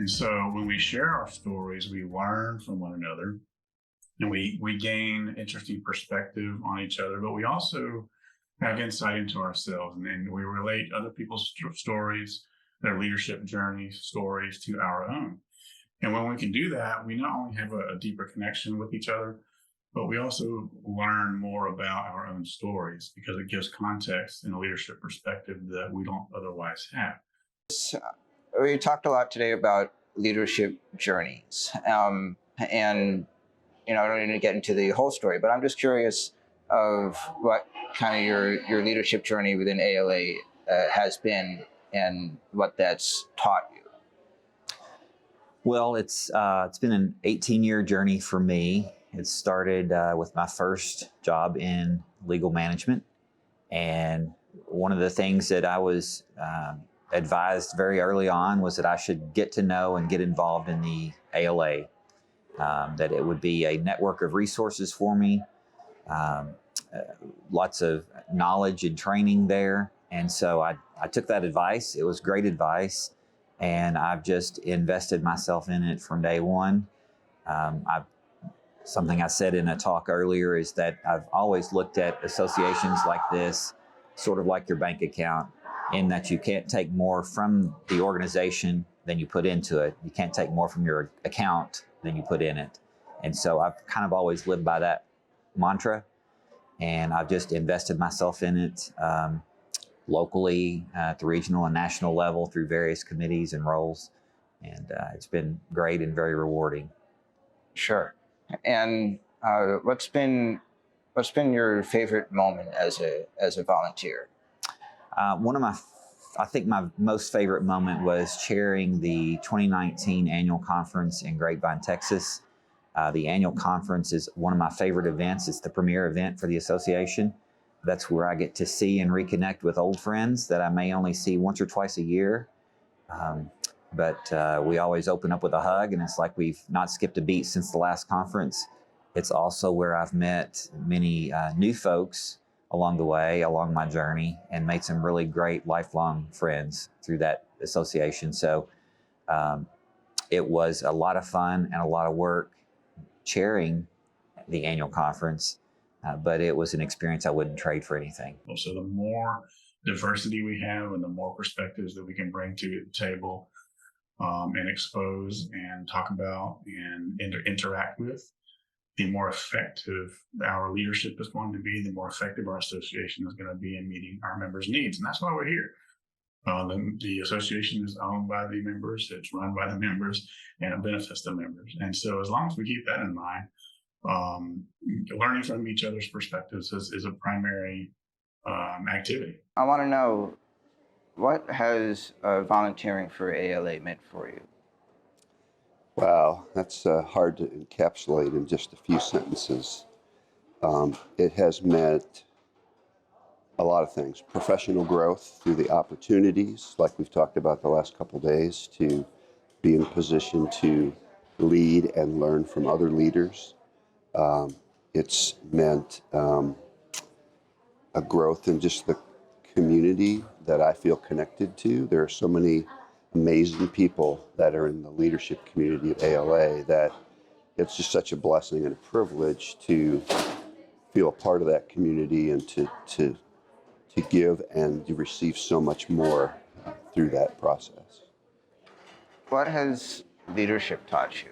And so when we share our stories, we learn from one another and we gain interesting perspective on each other, but we also have insight into ourselves, and we relate other people's stories, their leadership journeys, stories to our own. And when we can do that, we not only have a deeper connection with each other, but we also learn more about our own stories because it gives context and a leadership perspective that we don't otherwise have. We talked a lot today about leadership journeys, and I don't need to get into the whole story, but I'm just curious of what kind of your leadership journey within ALA has been and what that's taught you. Well, it's been an 18-year journey for me. It started with my first job in legal management, and one of the things that I was advised very early on was that I should get to know and get involved in the ALA, that it would be a network of resources for me, lots of knowledge and training there. And so I took that advice. It was great advice, and I've just invested myself in it from day one. Something I said in a talk earlier is that I've always looked at associations like this sort of like your bank account, in that you can't take more from the organization than you put into it. You can't take more from your account than you put in it. And so I've kind of always lived by that mantra, and I've just invested myself in it locally, at the regional and national level through various committees and roles. And it's been great and very rewarding. Sure. And what's been your favorite moment as a volunteer? I think my most favorite moment was chairing the 2019 annual conference in Grapevine, Texas. The annual conference is one of my favorite events. It's the premier event for the association. That's where I get to see and reconnect with old friends that I may only see once or twice a year. But we always open up with a hug, and it's like we've not skipped a beat since the last conference. It's also where I've met many new folks along the way, along my journey, and made some really great lifelong friends through that association. So it was a lot of fun and a lot of work chairing the annual conference, but it was an experience I wouldn't trade for anything. So the more diversity we have and the more perspectives that we can bring to the table and expose and talk about and interact with, the more effective our leadership is going to be, the more effective our association is going to be in meeting our members' needs. And that's why we're here. The association is owned by the members, it's run by the members, and it benefits the members. And so as long as we keep that in mind, learning from each other's perspectives is a primary activity. I want to know, what has volunteering for ALA meant for you? Wow, that's hard to encapsulate in just a few sentences. It has meant a lot of things. Professional growth through the opportunities, like we've talked about the last couple of days, to be in a position to lead and learn from other leaders. It's meant a growth in just the community that I feel connected to. There are so many amazing people that are in the leadership community at ALA that it's just such a blessing and a privilege to feel a part of that community and to give and to receive so much more through that process. What has leadership taught you?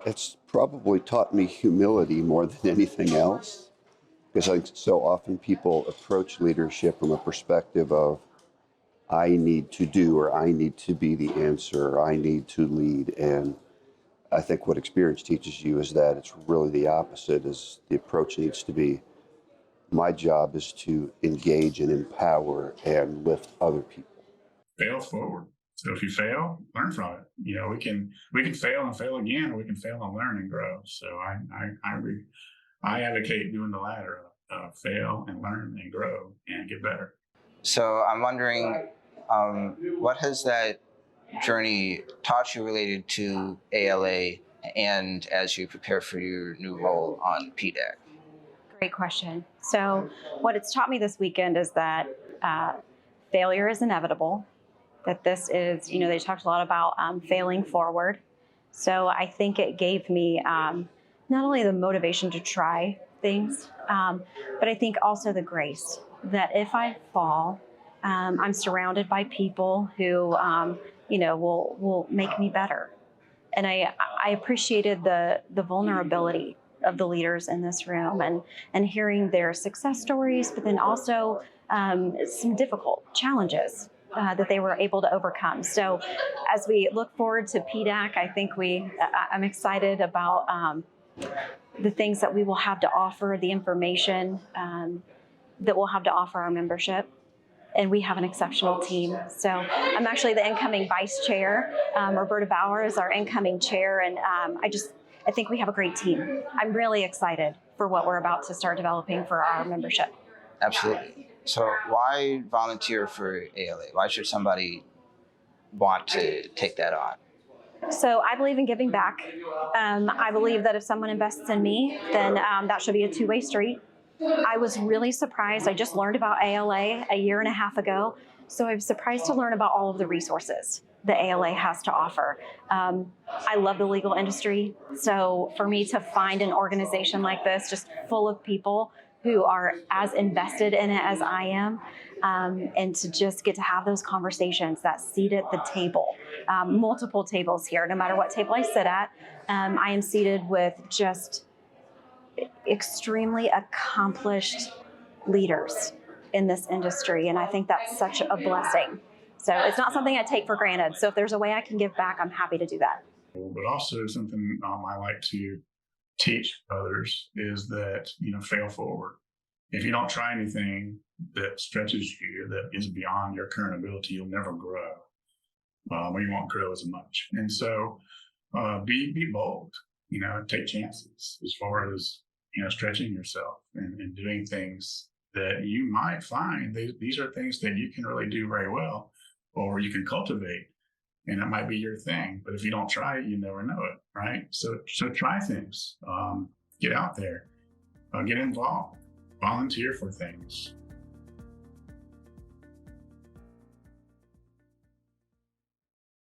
It's probably taught me humility more than anything else, because I think so often people approach leadership from a perspective of, I need to do, or I need to be the answer, or I need to lead. And I think what experience teaches you is that it's really the opposite, is the approach needs to be, my job is to engage and empower and lift other people. Fail forward. So if you fail, learn from it. We can fail and fail again, or we can fail and learn and grow. So I advocate doing the latter, fail and learn and grow and get better. So I'm wondering, what has that journey taught you related to ALA and as you prepare for your new role on PDAC? Great question. So what it's taught me this weekend is that failure is inevitable, that this is, they talked a lot about failing forward. So I think it gave me not only the motivation to try things, but I think also the grace that if I fall, I'm surrounded by people who, will make me better. And I appreciated the vulnerability of the leaders in this room and hearing their success stories, but then also some difficult challenges that they were able to overcome. So as we look forward to PDAC, I think I'm excited about the things that we will have to offer, the information that we'll have to offer our membership. And we have an exceptional team. So I'm actually the incoming vice chair. Roberta Bauer is our incoming chair. And I think we have a great team. I'm really excited for what we're about to start developing for our membership. Absolutely. So why volunteer for ALA? Why should somebody want to take that on? So I believe in giving back. I believe that if someone invests in me, then that should be a two-way street. I was really surprised. I just learned about ALA a year and a half ago. So I was surprised to learn about all of the resources that ALA has to offer. I love the legal industry. So for me to find an organization like this, just full of people who are as invested in it as I am, and to just get to have those conversations, that seat at the table, multiple tables here, no matter what table I sit at, I am seated with just extremely accomplished leaders in this industry. And I think that's such a blessing. So it's not something I take for granted. So if there's a way I can give back, I'm happy to do that. But also something I like to teach others is that, fail forward. If you don't try anything that stretches you, that is beyond your current ability, you'll never grow, or you won't grow as much. And so be bold, take chances as far as, stretching yourself and doing things that you might find these are things that you can really do very well, or you can cultivate, and it might be your thing. But if you don't try it, you never know it, right? So try things, get out there, get involved, volunteer for things.